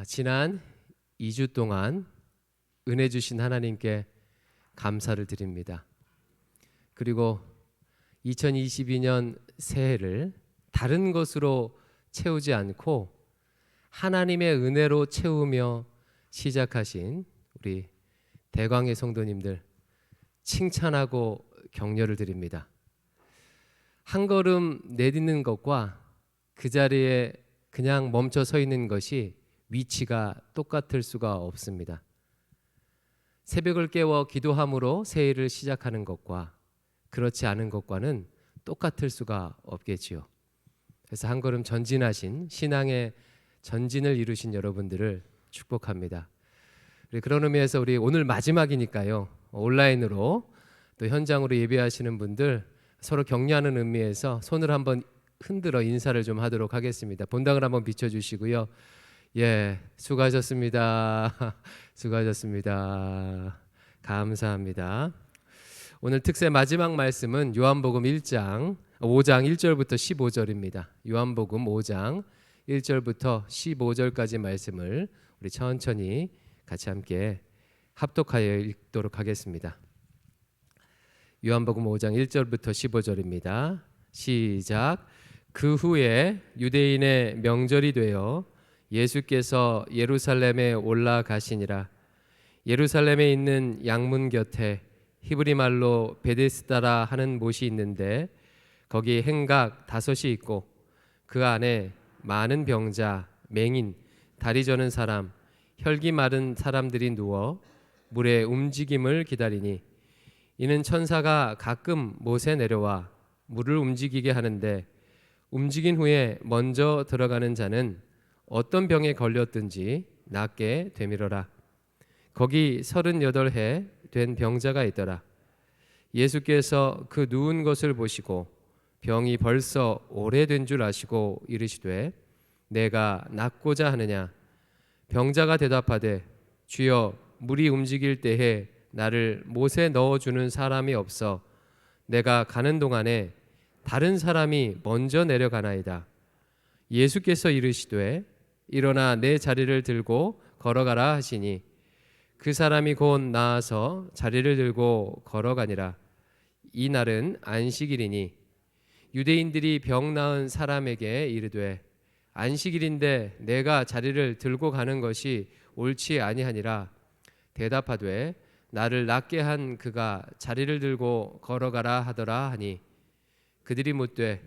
지난 2주 동안 은혜 주신 하나님께 감사를 드립니다. 그리고 2022년 새해를 다른 것으로 채우지 않고 하나님의 은혜로 채우며 시작하신 우리 대광의 성도님들 칭찬하고 격려를 드립니다. 한 걸음 내딛는 것과 그 자리에 그냥 멈춰 서 있는 것이 위치가 똑같을 수가 없습니다. 새벽을 깨워 기도함으로 새해를 시작하는 것과 그렇지 않은 것과는 똑같을 수가 없겠지요. 그래서 한 걸음 전진하신 신앙의 전진을 이루신 여러분들을 축복합니다. 그런 의미에서 우리 오늘 마지막이니까요. 온라인으로 또 현장으로 예배하시는 분들 서로 격려하는 의미에서 손을 한번 흔들어 인사를 좀 하도록 하겠습니다. 본당을 한번 비춰주시고요. 예, 수고하셨습니다. 수고하셨습니다. 감사합니다. 오늘 특세 마지막 말씀은 요한복음 5장 1절부터 15절입니다. 요한복음 5장 1절부터 15절까지 말씀을 우리 천천히 같이 함께 합독하여 읽도록 하겠습니다. 요한복음 5장 1절부터 15절입니다. 시작. 그 후에 유대인의 명절이 되어 예수께서 예루살렘에 올라가시니라. 예루살렘에 있는 양문 곁에 히브리 말로 베데스다라 하는 못이 있는데 거기 행각 5이 있고 그 안에 많은 병자, 맹인, 다리 저는 사람, 혈기 마른 사람들이 누워 물의 움직임을 기다리니 이는 천사가 가끔 못에 내려와 물을 움직이게 하는데 움직인 후에 먼저 들어가는 자는 어떤 병에 걸렸든지 낫게 되밀어라. 거기 38해 된 병자가 있더라. 예수께서 그 누운 것을 보시고 병이 벌써 오래된 줄 아시고 이르시되 내가 낫고자 하느냐. 병자가 대답하되 주여 물이 움직일 때에 나를 못에 넣어주는 사람이 없어 내가 가는 동안에 다른 사람이 먼저 내려가나이다. 예수께서 이르시되 일어나 내 자리를 들고 걸어가라 하시니 그 사람이 곧 나아서 자리를 들고 걸어가니라. 이 날은 안식일이니 유대인들이 병 나은 사람에게 이르되 안식일인데 내가 자리를 들고 가는 것이 옳지 아니하니라. 대답하되 나를 낫게 한 그가 자리를 들고 걸어가라 하더라 하니 그들이 묻되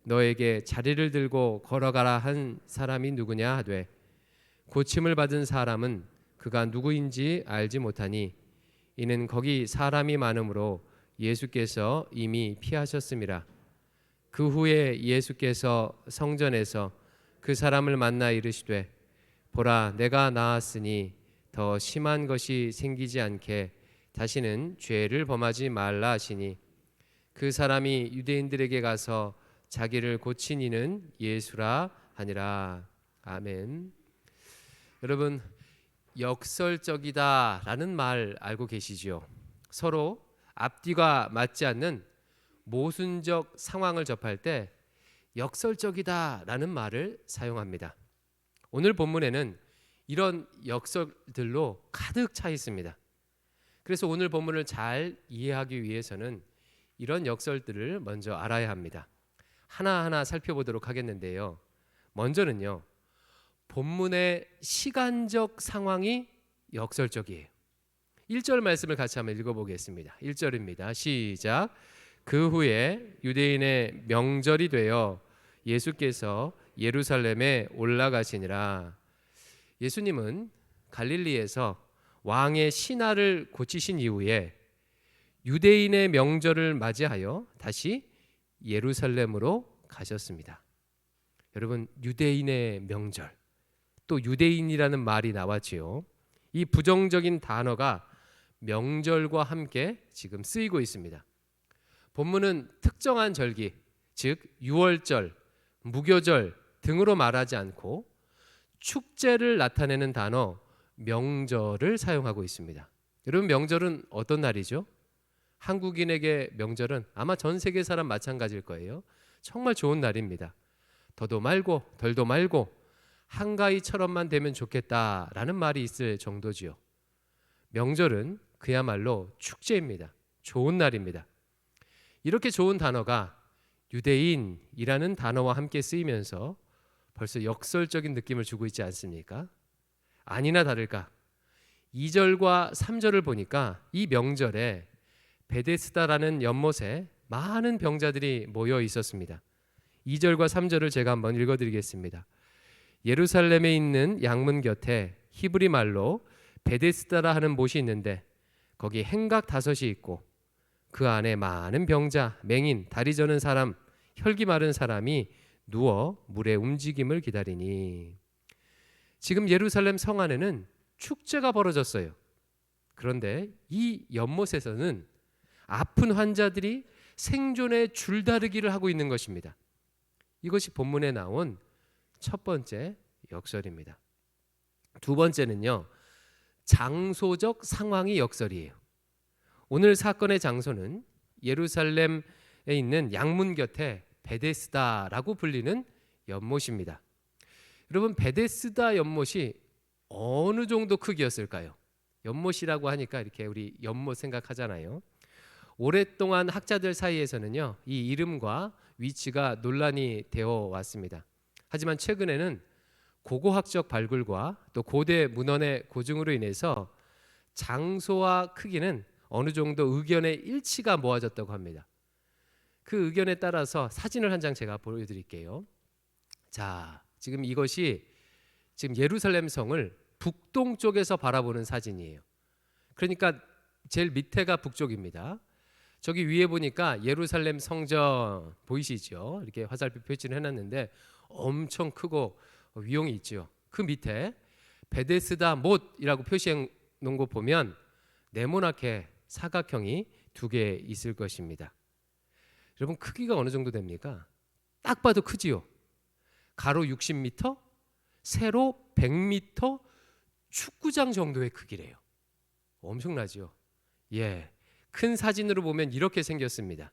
너에게 자리를 들고 걸어가라 한 사람이 누구냐 하되 고침을 받은 사람은 그가 누구인지 알지 못하니 이는 거기 사람이 많으므로 예수께서 이미 피하셨음이라. 그 후에 예수께서 성전에서 그 사람을 만나 이르시되 보라 내가 나았으니 더 심한 것이 생기지 않게 다시는 죄를 범하지 말라 하시니 그 사람이 유대인들에게 가서 자기를 고친 이는 예수라 하니라. 아멘. 여러분 역설적이다라는 말 알고 계시죠? 서로 앞뒤가 맞지 않는 모순적 상황을 접할 때 역설적이다라는 말을 사용합니다. 오늘 본문에는 이런 역설들로 가득 차 있습니다. 그래서 오늘 본문을 잘 이해하기 위해서는 이런 역설들을 먼저 알아야 합니다. 하나하나 살펴보도록 하겠는데요. 먼저는요. 본문의 시간적 상황이 역설적이에요. 1절 말씀을 같이 한번 읽어보겠습니다. 1절입니다. 시작. 그 후에 유대인의 명절이 되어 예수께서 예루살렘에 올라가시니라. 예수님은 갈릴리에서 왕의 신하를 고치신 이후에 유대인의 명절을 맞이하여 다시 예루살렘으로 가셨습니다. 여러분 유대인의 명절 또 유대인이라는 말이 나왔지요. 이 부정적인 단어가 명절과 함께 지금 쓰이고 있습니다. 본문은 특정한 절기 즉 유월절, 무교절 등으로 말하지 않고 축제를 나타내는 단어 명절을 사용하고 있습니다. 여러분 명절은 어떤 날이죠? 한국인에게 명절은 아마 전 세계 사람 마찬가지일 거예요. 정말 좋은 날입니다. 더도 말고 덜도 말고 한가위처럼만 되면 좋겠다라는 말이 있을 정도지요. 명절은 그야말로 축제입니다. 좋은 날입니다. 이렇게 좋은 단어가 유대인이라는 단어와 함께 쓰이면서 벌써 역설적인 느낌을 주고 있지 않습니까? 아니나 다를까 2절과 3절을 보니까 이 명절에 베데스다라는 연못에 많은 병자들이 모여 있었습니다. 2절과 3절을 제가 한번 읽어드리겠습니다. 예루살렘에 있는 양문 곁에 히브리 말로 베데스다라 하는 못이 있는데 거기 행각 5이 있고 그 안에 많은 병자, 맹인, 다리 저는 사람, 혈기 마른 사람이 누워 물의 움직임을 기다리니. 지금 예루살렘 성 안에는 축제가 벌어졌어요. 그런데 이 연못에서는 아픈 환자들이 생존의 줄다르기를 하고 있는 것입니다. 이것이 본문에 나온 첫 번째 역설입니다. 두 번째는요, 장소적 상황이 역설이에요. 오늘 사건의 장소는 예루살렘에 있는 양문 곁에 베데스다라고 불리는 연못입니다. 여러분, 베데스다 연못이 어느 정도 크기였을까요? 연못이라고 하니까 이렇게 우리 연못 생각하잖아요. 오랫동안 학자들 사이에서는요, 이 이름과 위치가 논란이 되어 왔습니다. 하지만 최근에는 고고학적 발굴과 또 고대 문헌의 고증으로 인해서 장소와 크기는 어느 정도 의견의 일치가 모아졌다고 합니다. 그 의견에 따라서 사진을 한 장 제가 보여드릴게요. 자, 지금 이것이 지금 예루살렘 성을 북동쪽에서 바라보는 사진이에요. 그러니까 제일 밑에가 북쪽입니다. 저기 위에 보니까 예루살렘 성전 보이시죠? 이렇게 화살표 표시를 해놨는데 엄청 크고 위용이 있죠. 그 밑에 베데스다 못이라고 표시해 놓은 거 보면 네모나게 사각형이 2개 있을 것입니다. 여러분, 크기가 어느 정도 됩니까? 딱 봐도 크지요. 가로 60m, 세로 100m 축구장 정도의 크기래요. 엄청나죠? 예, 큰 사진으로 보면 이렇게 생겼습니다.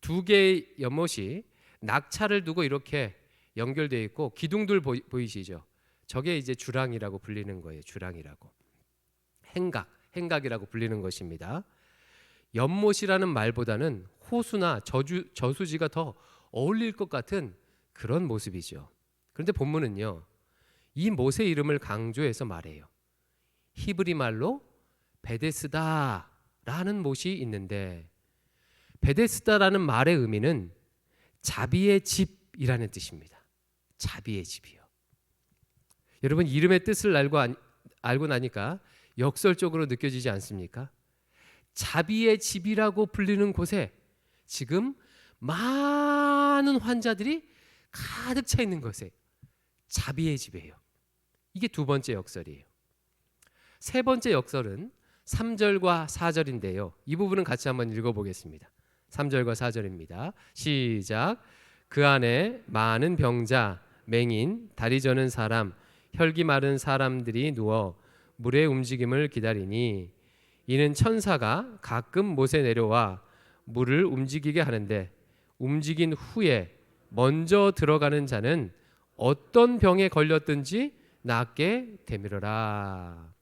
2개의 연못이 낙차를 두고 이렇게 연결되어 있고 기둥들 보이시죠? 저게 이제 주랑이라고 불리는 거예요. 주랑이라고. 행각이라고 불리는 것입니다. 연못이라는 말보다는 호수나 저수지가 더 어울릴 것 같은 그런 모습이죠. 그런데 본문은요, 이 못의 이름을 강조해서 말해요. 히브리 말로 베데스다라는 못이 있는데, 베데스다라는 말의 의미는 자비의 집이라는 뜻입니다. 자비의 집이요. 여러분, 이름의 뜻을 알고 나니까 역설적으로 느껴지지 않습니까? 자비의 집이라고 불리는 곳에 지금 많은 환자들이 가득 차 있는 것에 자비의 집이에요. 이게 두 번째 역설이에요. 세 번째 역설은 3절과 4절인데요. 이 부분은 같이 한번 읽어보겠습니다. 3절과 4절입니다. 시작. 그 안에 많은 병자, 맹인, 다리 저는 사람, 혈기 마른 사람들이 누워 물의 움직임을 기다리니 이는 천사가 가끔 못에 내려와 물을 움직이게 하는데 움직인 후에 먼저 들어가는 자는 어떤 병에 걸렸든지 낫게 되밀어라.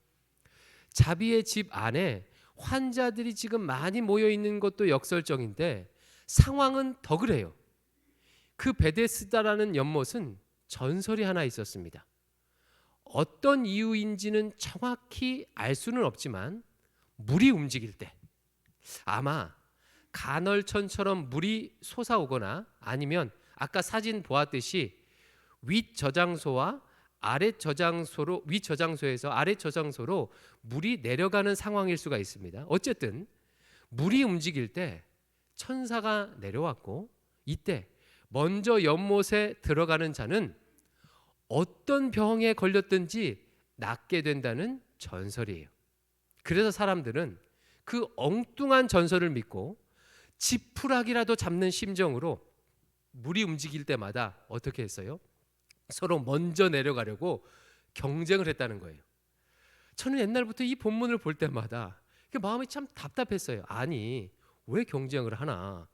자비의 집 안에 환자들이 지금 많이 모여 있는 것도 역설적인데 상황은 더 그래요. 그 베데스다라는 연못은 전설이 하나 있었습니다. 어떤 이유인지는 정확히 알 수는 없지만 물이 움직일 때 아마 간헐천처럼 물이 솟아오거나 아니면 아까 사진 보았듯이 윗 저장소에서 아래 저장소로 물이 내려가는 상황일 수가 있습니다. 어쨌든 물이 움직일 때 천사가 내려왔고 이때 먼저 연못에 들어가는 자는 어떤 병에 걸렸든지 낫게 된다는 전설이에요. 그래서 사람들은 그 엉뚱한 전설을 믿고 지푸라기라도 잡는 심정으로 물이 움직일 때마다 어떻게 했어요? 서로 먼저 내려가려고 경쟁을 했다는 거예요. 저는 옛날부터 이 본문을 볼 때마다 마음이 참 답답했어요. 아니, 왜 경쟁을 하나?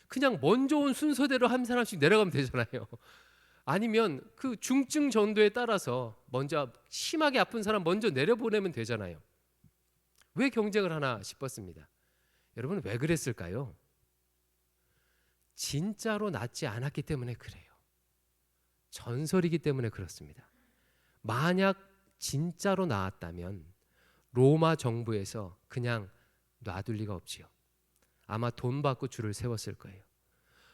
그냥 먼저 온 순서대로 한 사람씩 내려가면 되잖아요. 아니면 그 중증 정도에 따라서 먼저 심하게 아픈 사람 먼저 내려보내면 되잖아요. 왜 경쟁을 하나 싶었습니다. 여러분 왜 그랬을까요? 진짜로 낫지 않았기 때문에 그래요. 전설이기 때문에 그렇습니다. 만약 진짜로 나았다면 로마 정부에서 그냥 놔둘 리가 없지요. 아마 돈 받고 줄을 세웠을 거예요.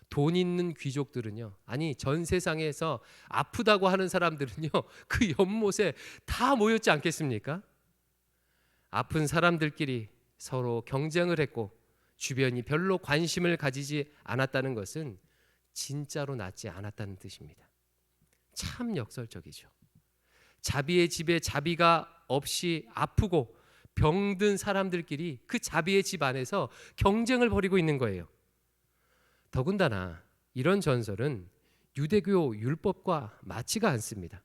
돈 있는 귀족들은요, 아니 전 세상에서 아프다고 하는 사람들은요 그 연못에 다 모였지 않겠습니까? 아픈 사람들끼리 서로 경쟁을 했고 주변이 별로 관심을 가지지 않았다는 것은 진짜로 낫지 않았다는 뜻입니다. 참 역설적이죠. 자비의 집에 자비가 없이 아프고 병든 사람들끼리 그 자비의 집 안에서 경쟁을 벌이고 있는 거예요. 더군다나 이런 전설은 유대교 율법과 맞지가 않습니다.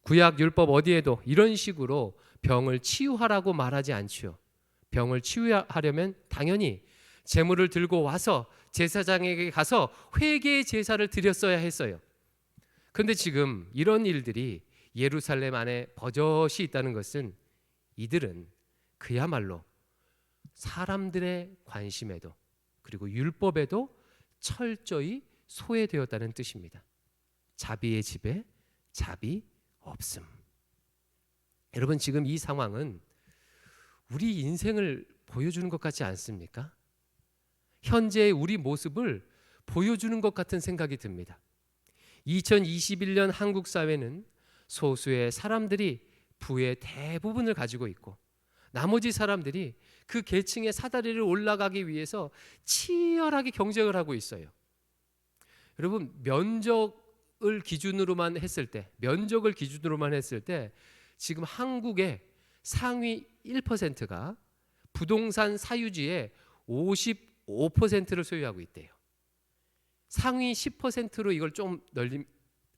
구약 율법 어디에도 이런 식으로 병을 치유하라고 말하지 않지요. 병을 치유하려면 당연히 제물을 들고 와서 제사장에게 가서 회개의 제사를 드렸어야 했어요. 그런데 지금 이런 일들이 예루살렘 안에 버젓이 있다는 것은 이들은 그야말로 사람들의 관심에도 그리고 율법에도 철저히 소외되었다는 뜻입니다. 자비의 집에 자비 없음. 여러분 지금 이 상황은 우리 인생을 보여주는 것 같지 않습니까? 현재의 우리 모습을 보여주는 것 같은 생각이 듭니다. 2021년 한국 사회는 소수의 사람들이 부의 대부분을 가지고 있고 나머지 사람들이 그 계층의 사다리를 올라가기 위해서 치열하게 경쟁을 하고 있어요. 여러분 면적을 기준으로만 했을 때 지금 한국의 상위 1%가 부동산 사유지의 55%를 소유하고 있대요. 상위 10%로 이걸 좀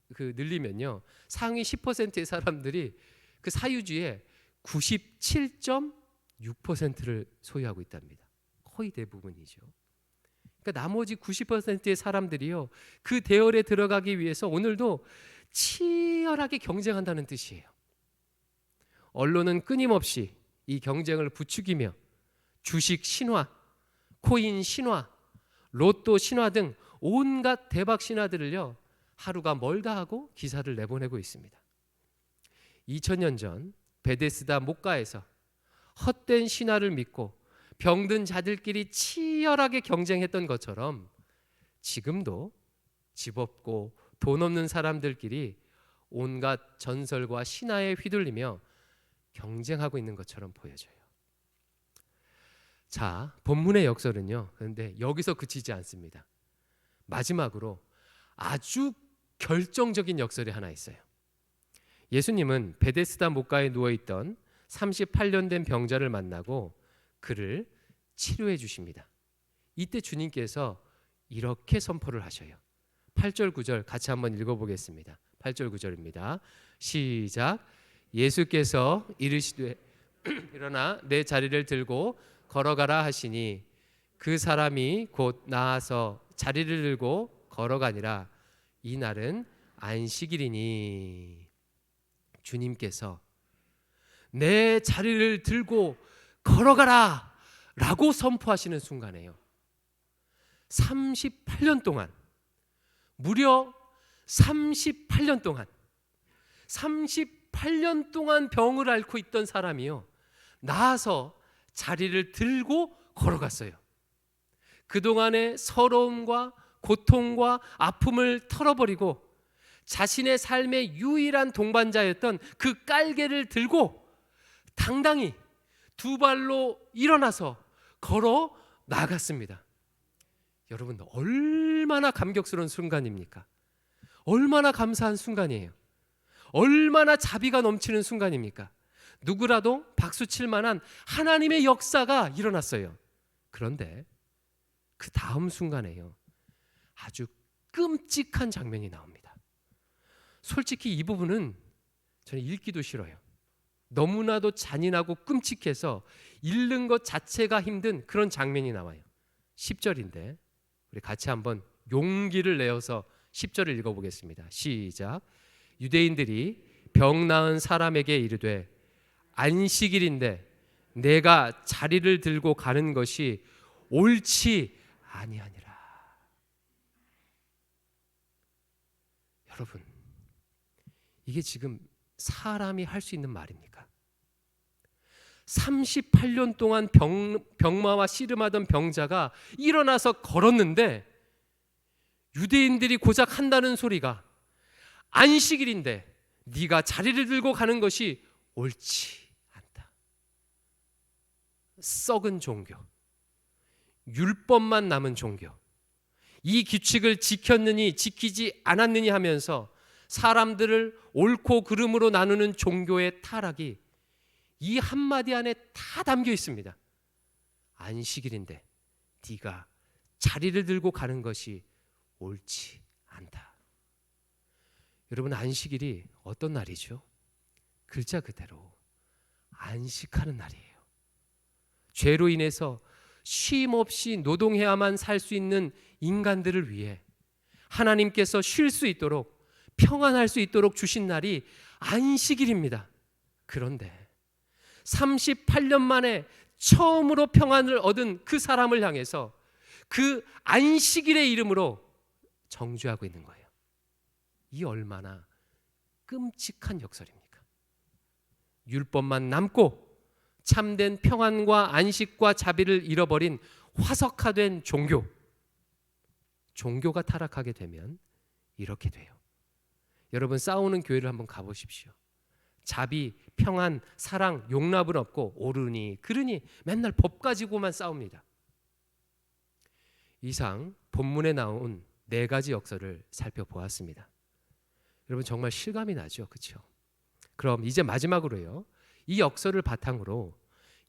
늘리면요. 상위 10%의 사람들이 그 사유지의 97.6%를 소유하고 있답니다. 거의 대부분이죠. 그러니까 나머지 90%의 사람들이요. 그 대열에 들어가기 위해서 오늘도 치열하게 경쟁한다는 뜻이에요. 언론은 끊임없이 이 경쟁을 부추기며 주식 신화, 코인 신화, 로또 신화 등 온갖 대박 신화들을요. 하루가 멀다 하고 기사를 내보내고 있습니다. 2000년 전 베데스다 목가에서 헛된 신화를 믿고 병든 자들끼리 치열하게 경쟁했던 것처럼 지금도 집 없고 돈 없는 사람들끼리 온갖 전설과 신화에 휘둘리며 경쟁하고 있는 것처럼 보여져요. 자, 본문의 역설은요. 그런데 여기서 그치지 않습니다. 마지막으로 아주 결정적인 역설이 하나 있어요. 예수님은 베데스다 목가에 누워있던 38년 된 병자를 만나고 그를 치료해 주십니다. 이때 주님께서 이렇게 선포를 하셔요. 8절 9절 같이 한번 읽어보겠습니다. 8절 9절입니다. 시작. 예수께서 이르시되 일어나 내 자리를 들고 걸어가라 하시니 그 사람이 곧 나아서 자리를 들고 걸어가니라. 이날은 안식일이니. 주님께서 내 자리를 들고 걸어가라 라고 선포하시는 순간에요. 38년 동안 무려 38년 동안 병을 앓고 있던 사람이요. 나아서 자리를 들고 걸어갔어요. 그동안의 서러움과 고통과 아픔을 털어버리고 자신의 삶의 유일한 동반자였던 그 깔개를 들고 당당히 두 발로 일어나서 걸어 나갔습니다. 여러분 얼마나 감격스러운 순간입니까? 얼마나 감사한 순간이에요. 얼마나 자비가 넘치는 순간입니까? 누구라도 박수칠 만한 하나님의 역사가 일어났어요. 그런데 그 다음 순간에요. 아주 끔찍한 장면이 나옵니다. 솔직히 이 부분은 저는 읽기도 싫어요. 너무나도 잔인하고 끔찍해서 읽는 것 자체가 힘든 그런 장면이 나와요. 10절인데 우리 같이 한번 용기를 내어서 10절을 읽어보겠습니다. 시작. 유대인들이 병 나은 사람에게 이르되 안식일인데 내가 자리를 들고 가는 것이 옳지 아니하니라. 여러분, 이게 지금 사람이 할 수 있는 말입니까? 38년 동안 병마와 씨름하던 병자가 일어나서 걸었는데 유대인들이 고작 한다는 소리가 안식일인데 네가 자리를 들고 가는 것이 옳지 않다. 썩은 종교, 율법만 남은 종교, 이 규칙을 지켰느니 지키지 않았느니 하면서 사람들을 옳고 그름으로 나누는 종교의 타락이 이 한마디 안에 다 담겨 있습니다. 안식일인데 네가 자리를 들고 가는 것이 옳지 않다. 여러분, 안식일이 어떤 날이죠? 글자 그대로 안식하는 날이에요. 죄로 인해서 쉼 없이 노동해야만 살 수 있는 인간들을 위해 하나님께서 쉴 수 있도록, 평안할 수 있도록 주신 날이 안식일입니다. 그런데 38년 만에 처음으로 평안을 얻은 그 사람을 향해서 그 안식일의 이름으로 정죄하고 있는 거예요. 이 얼마나 끔찍한 역설입니까? 율법만 남고 참된 평안과 안식과 자비를 잃어버린 화석화된 종교가 타락하게 되면 이렇게 돼요. 여러분, 싸우는 교회를 한번 가보십시오. 자비, 평안, 사랑, 용납은 없고 옳으니 그르니 맨날 법 가지고만 싸웁니다. 이상 본문에 나온 4가지 역설을 살펴보았습니다. 여러분, 정말 실감이 나죠? 그렇죠? 그럼 이제 마지막으로요, 이 역설을 바탕으로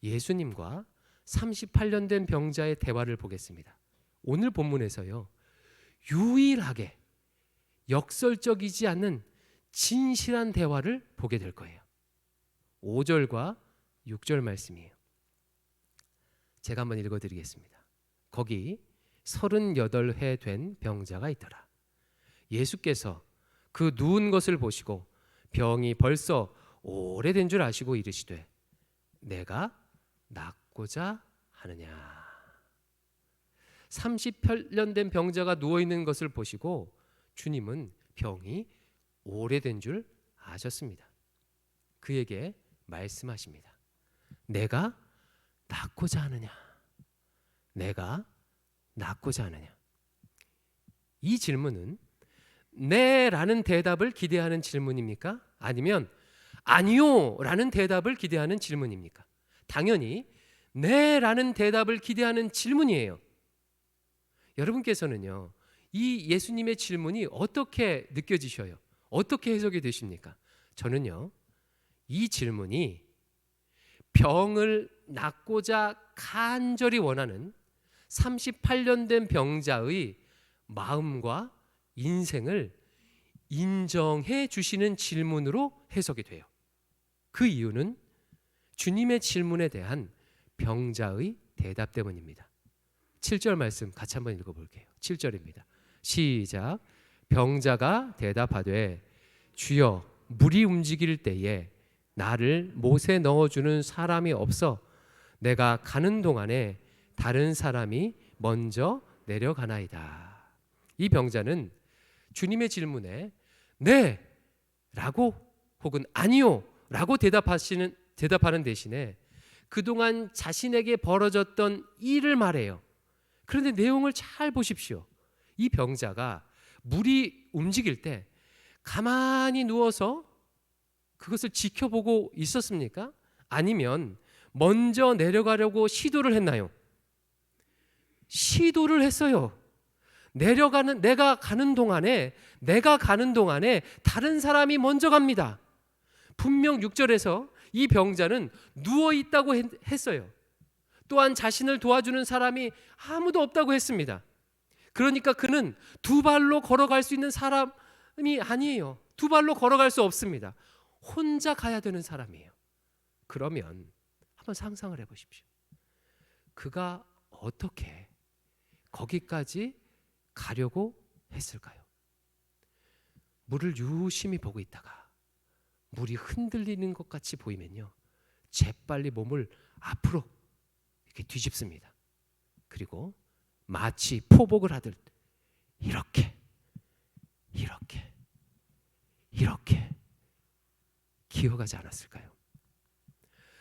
예수님과 38년 된 병자의 대화를 보겠습니다. 오늘 본문에서요, 유일하게 역설적이지 않는 진실한 대화를 보게 될 거예요. 5절과 6절 말씀이에요. 제가 한번 읽어드리겠습니다. 거기 38회 된 병자가 있더라. 예수께서 그 누운 것을 보시고 병이 벌써 오래된 줄 아시고 이르시되 내가 낫고자 하느냐. 38년 된 병자가 누워있는 것을 보시고 주님은 병이 오래된 줄 아셨습니다. 그에게 말씀하십니다. 내가 낫고자 하느냐. 내가 낫고자 하느냐. 이 질문은 네라는 대답을 기대하는 질문입니까? 아니면 아니요 라는 대답을 기대하는 질문입니까? 당연히 네라는 대답을 기대하는 질문이에요. 여러분께서는요, 이 예수님의 질문이 어떻게 느껴지셔요? 어떻게 해석이 되십니까? 저는요, 이 질문이 병을 낫고자 간절히 원하는 38년 된 병자의 마음과 인생을 인정해 주시는 질문으로 해석이 돼요. 그 이유는 주님의 질문에 대한 병자의 대답 때문입니다. 7절 말씀 같이 한번 읽어볼게요. 7절입니다. 시작. 병자가 대답하되 주여, 물이 움직일 때에 나를 못에 넣어주는 사람이 없어 내가 가는 동안에 다른 사람이 먼저 내려가나이다. 이 병자는 주님의 질문에 네 라고 혹은 아니요 라고 대답하는 대신에 그동안 자신에게 벌어졌던 일을 말해요. 그런데 내용을 잘 보십시오. 이 병자가 물이 움직일 때 가만히 누워서 그것을 지켜보고 있었습니까? 아니면 먼저 내려가려고 시도를 했나요? 시도를 했어요. 내가 가는 동안에 다른 사람이 먼저 갑니다. 분명 6절에서 이 병자는 누워 있다고 했어요. 또한 자신을 도와주는 사람이 아무도 없다고 했습니다. 그러니까 그는 두 발로 걸어갈 수 있는 사람이 아니에요. 두 발로 걸어갈 수 없습니다. 혼자 가야 되는 사람이에요. 그러면 한번 상상을 해보십시오. 그가 어떻게 거기까지 가려고 했을까요? 물을 유심히 보고 있다가 물이 흔들리는 것 같이 보이면요, 재빨리 몸을 앞으로 이렇게 뒤집습니다. 그리고 마치 포복을 하듯 이렇게 기어가지 않았을까요?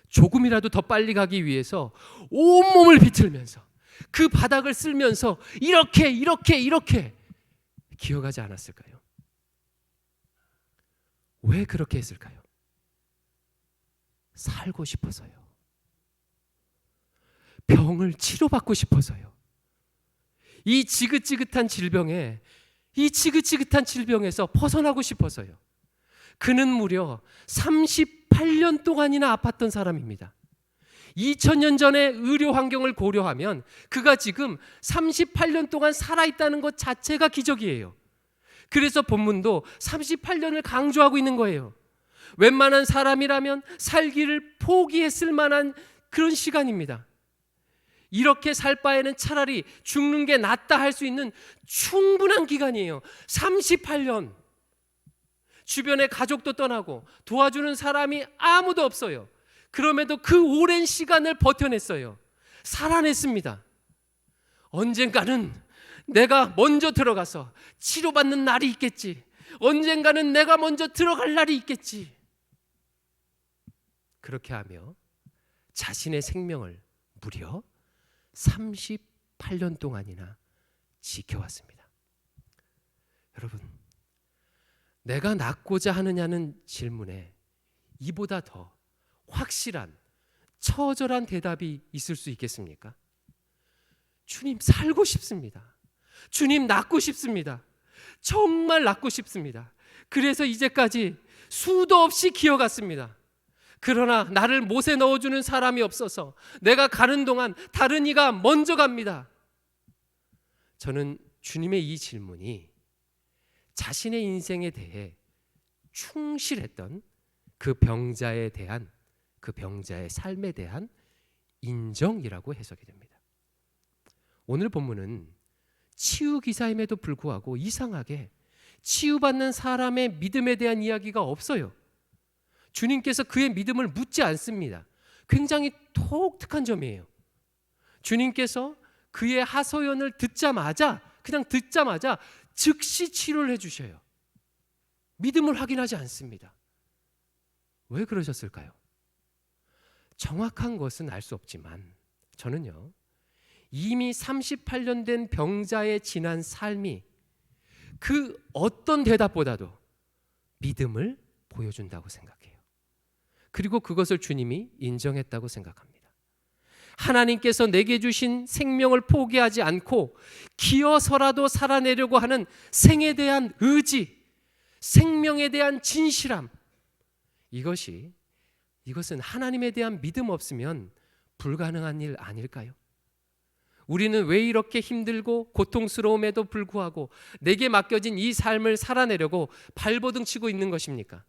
조금이라도 더 빨리 가기 위해서 온몸을 비틀면서 그 바닥을 쓸면서 이렇게 기어가지 않았을까요? 왜 그렇게 했을까요? 살고 싶어서요. 병을 치료받고 싶어서요. 이 지긋지긋한 질병에서 벗어나고 싶어서요. 그는 무려 38년 동안이나 아팠던 사람입니다. 2000년 전의 의료 환경을 고려하면 그가 지금 38년 동안 살아있다는 것 자체가 기적이에요. 그래서 본문도 38년을 강조하고 있는 거예요. 웬만한 사람이라면 살기를 포기했을 만한 그런 시간입니다. 이렇게 살 바에는 차라리 죽는 게 낫다 할 수 있는 충분한 기간이에요. 38년. 주변에 가족도 떠나고 도와주는 사람이 아무도 없어요. 그럼에도 그 오랜 시간을 버텨냈어요. 살아냈습니다. 언젠가는 내가 먼저 들어가서 치료받는 날이 있겠지. 언젠가는 내가 먼저 들어갈 날이 있겠지. 그렇게 하며 자신의 생명을 무려 38년 동안이나 지켜왔습니다. 여러분, 내가 낫고자 하느냐는 질문에 이보다 더 확실한 처절한 대답이 있을 수 있겠습니까? 주님, 살고 싶습니다. 주님, 낫고 싶습니다. 정말 낫고 싶습니다. 그래서 이제까지 수도 없이 기어갔습니다. 그러나 나를 못에 넣어주는 사람이 없어서 내가 가는 동안 다른 이가 먼저 갑니다. 저는 주님의 이 질문이 자신의 인생에 대해 충실했던 그 병자의 삶에 대한 인정이라고 해석이 됩니다. 오늘 본문은 치유 기사임에도 불구하고 이상하게 치유받는 사람의 믿음에 대한 이야기가 없어요. 주님께서 그의 믿음을 묻지 않습니다. 굉장히 독특한 점이에요. 주님께서 그의 하소연을 듣자마자 즉시 치료를 해주셔요. 믿음을 확인하지 않습니다. 왜 그러셨을까요? 정확한 것은 알 수 없지만 저는요, 이미 38년 된 병자의 지난 삶이 그 어떤 대답보다도 믿음을 보여준다고 생각해요. 그리고 그것을 주님이 인정했다고 생각합니다. 하나님께서 내게 주신 생명을 포기하지 않고 기어서라도 살아내려고 하는 생에 대한 의지, 생명에 대한 진실함, 이것은 하나님에 대한 믿음 없으면 불가능한 일 아닐까요? 우리는 왜 이렇게 힘들고 고통스러움에도 불구하고 내게 맡겨진 이 삶을 살아내려고 발버둥 치고 있는 것입니까?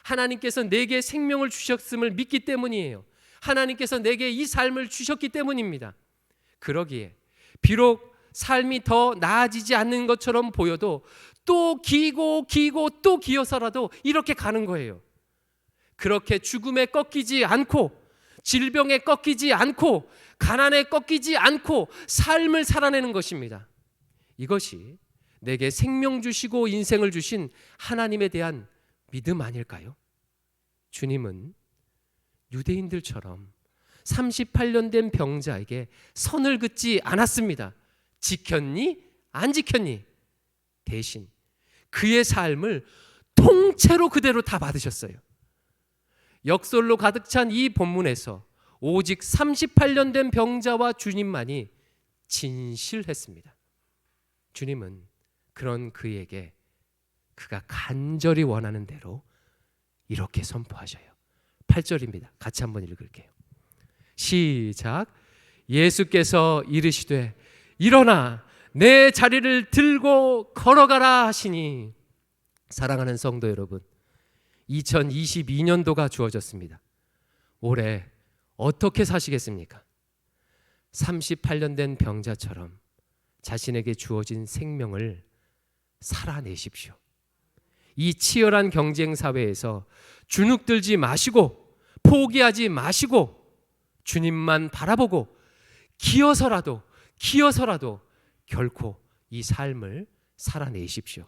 하나님께서 내게 생명을 주셨음을 믿기 때문이에요. 하나님께서 내게 이 삶을 주셨기 때문입니다. 그러기에 비록 삶이 더 나아지지 않는 것처럼 보여도 또 기고 또 기어서라도 이렇게 가는 거예요. 그렇게 죽음에 꺾이지 않고, 질병에 꺾이지 않고, 가난에 꺾이지 않고 삶을 살아내는 것입니다. 이것이 내게 생명 주시고 인생을 주신 하나님에 대한 믿음 아닐까요? 주님은 유대인들처럼 38년 된 병자에게 선을 긋지 않았습니다. 지켰니? 안 지켰니? 대신 그의 삶을 통째로 그대로 다 받으셨어요. 역설로 가득 찬 이 본문에서 오직 38년 된 병자와 주님만이 진실했습니다. 주님은 그런 그에게 그가 간절히 원하는 대로 이렇게 선포하셔요. 8절입니다. 같이 한번 읽을게요. 시작. 예수께서 이르시되 일어나 내 자리를 들고 걸어가라 하시니. 사랑하는 성도 여러분, 2022년도가 주어졌습니다. 올해 어떻게 사시겠습니까? 38년 된 병자처럼 자신에게 주어진 생명을 살아내십시오. 이 치열한 경쟁 사회에서 주눅들지 마시고 포기하지 마시고 주님만 바라보고 기어서라도 결코 이 삶을 살아내십시오.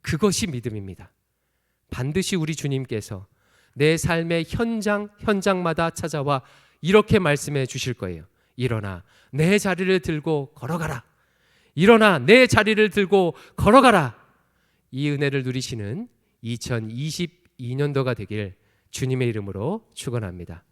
그것이 믿음입니다. 반드시 우리 주님께서 내 삶의 현장마다 찾아와 이렇게 말씀해 주실 거예요. 일어나 내 자리를 들고 걸어가라. 일어나 내 자리를 들고 걸어가라. 이 은혜를 누리시는 2022년도가 되길 주님의 이름으로 축원합니다.